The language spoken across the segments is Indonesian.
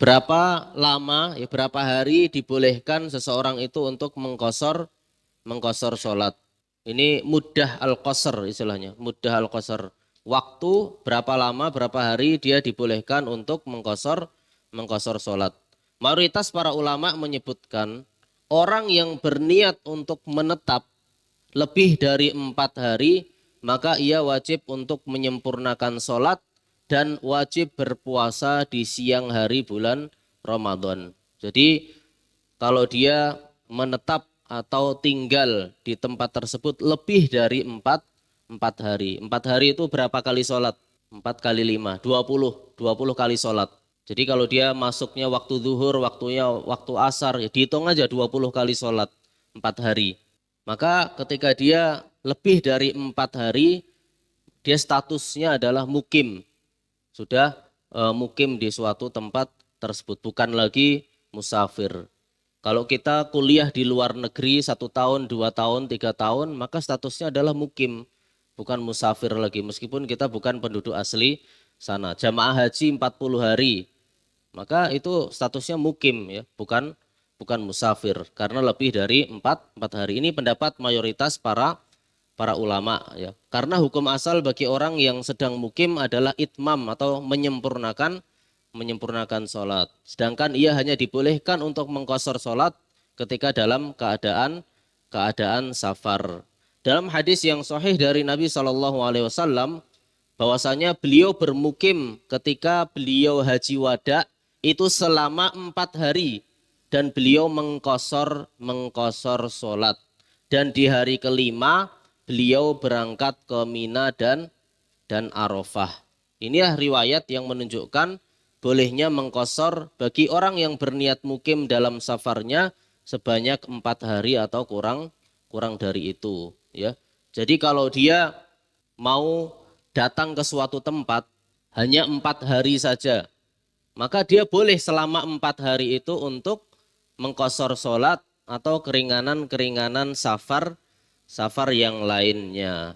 Berapa lama, ya berapa hari dibolehkan seseorang itu untuk mengqashar sholat. Ini muddah al-qasar istilahnya, muddah al-qasar. Waktu berapa lama, berapa hari dia dibolehkan untuk mengqashar sholat. Mayoritas para ulama menyebutkan orang yang berniat untuk menetap lebih dari 4 hari, maka ia wajib untuk menyempurnakan sholat dan wajib berpuasa di siang hari bulan Ramadan. Jadi kalau dia menetap atau tinggal di tempat tersebut lebih dari empat hari. 4 hari itu berapa kali sholat? 4 kali 5, 20 kali sholat. Jadi kalau dia masuknya waktu zuhur, waktunya waktu asar, ya dihitung aja 20 kali sholat 4 hari. Maka ketika dia lebih dari 4 hari, dia statusnya adalah mukim. Sudah mukim di suatu tempat tersebut, bukan lagi musafir. Kalau kita kuliah di luar negeri 1 tahun, 2 tahun, 3 tahun, maka statusnya adalah mukim, bukan musafir lagi. Meskipun kita bukan penduduk asli sana. Jamaah haji 40 hari, maka itu statusnya mukim ya, bukan musafir karena lebih dari 4 hari. Ini pendapat mayoritas para ulama ya. Karena hukum asal bagi orang yang sedang mukim adalah itmam atau menyempurnakan sholat. Sedangkan ia hanya dibolehkan untuk mengqashar sholat ketika dalam keadaan safar. Dalam hadis yang sahih dari Nabi SAW, bahwasanya beliau bermukim ketika beliau haji wada itu selama 4 hari dan beliau mengqashar sholat. Dan di hari kelima beliau berangkat ke Mina dan Arafah. Inilah riwayat yang menunjukkan bolehnya mengqashar bagi orang yang berniat mukim dalam safarnya sebanyak 4 hari atau kurang dari itu. Ya, jadi kalau dia mau datang ke suatu tempat hanya 4 hari saja, maka dia boleh selama 4 hari itu untuk mengqashar sholat atau keringanan-keringanan safar yang lainnya.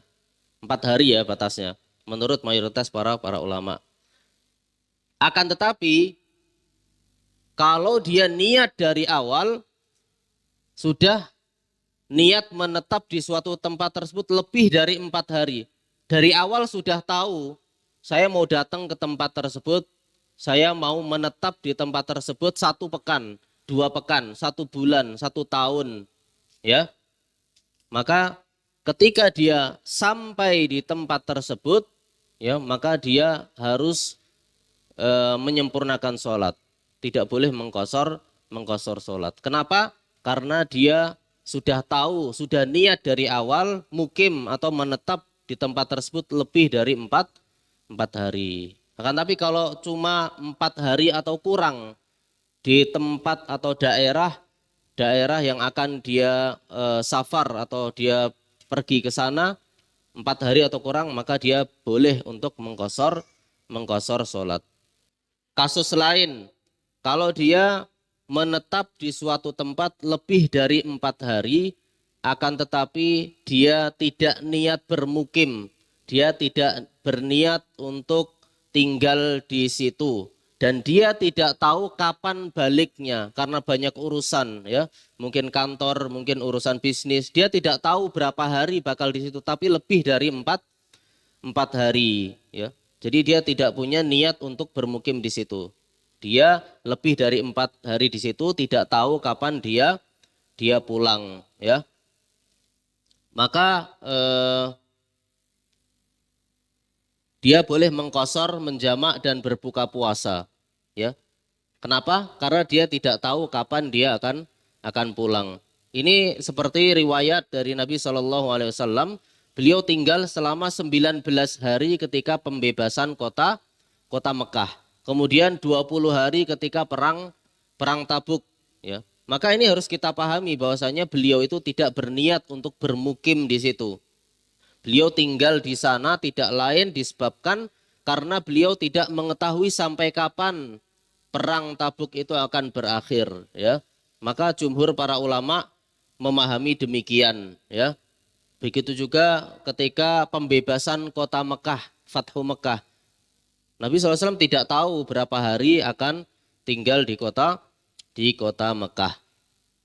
4 hari ya batasnya, menurut mayoritas para ulama. Akan tetapi, kalau dia niat dari awal, sudah niat menetap di suatu tempat tersebut lebih dari 4 hari. Dari awal sudah tahu, saya mau datang ke tempat tersebut, saya mau menetap di tempat tersebut 1 pekan, 2 pekan, 1 bulan, 1 tahun. Ya, maka ketika dia sampai di tempat tersebut, ya maka dia harus menyempurnakan sholat. Tidak boleh mengqashar sholat. Kenapa? Karena dia sudah tahu, sudah niat dari awal mukim atau menetap di tempat tersebut lebih dari empat hari. Akan tapi kalau cuma 4 hari atau kurang di tempat atau daerah yang akan dia safar atau dia pergi ke sana 4 hari atau kurang, maka dia boleh untuk mengqashar sholat. Kasus lain, kalau dia menetap di suatu tempat lebih dari 4 hari, akan tetapi dia tidak niat bermukim, dia tidak berniat untuk tinggal di situ, dan dia tidak tahu kapan baliknya karena banyak urusan ya, mungkin kantor, mungkin urusan bisnis, dia tidak tahu berapa hari bakal di situ, tapi lebih dari empat hari ya. Jadi dia tidak punya niat untuk bermukim di situ. Dia lebih dari 4 hari di situ, tidak tahu kapan dia pulang ya. Maka dia boleh mengqashar, menjamak dan berbuka puasa ya. Kenapa? Karena dia tidak tahu kapan dia akan pulang. Ini seperti riwayat dari Nabi SAW. Beliau tinggal selama 19 hari ketika pembebasan kota Mekah. Kemudian 20 hari ketika perang Tabuk. Ya. Maka ini harus kita pahami bahwasanya beliau itu tidak berniat untuk bermukim di situ. Beliau tinggal di sana tidak lain disebabkan karena beliau tidak mengetahui sampai kapan perang Tabuk itu akan berakhir ya. Maka jumhur para ulama memahami demikian ya. Begitu juga ketika pembebasan kota Mekah, Fathu Mekah. Nabi SAW tidak tahu berapa hari tinggal di kota Mekah.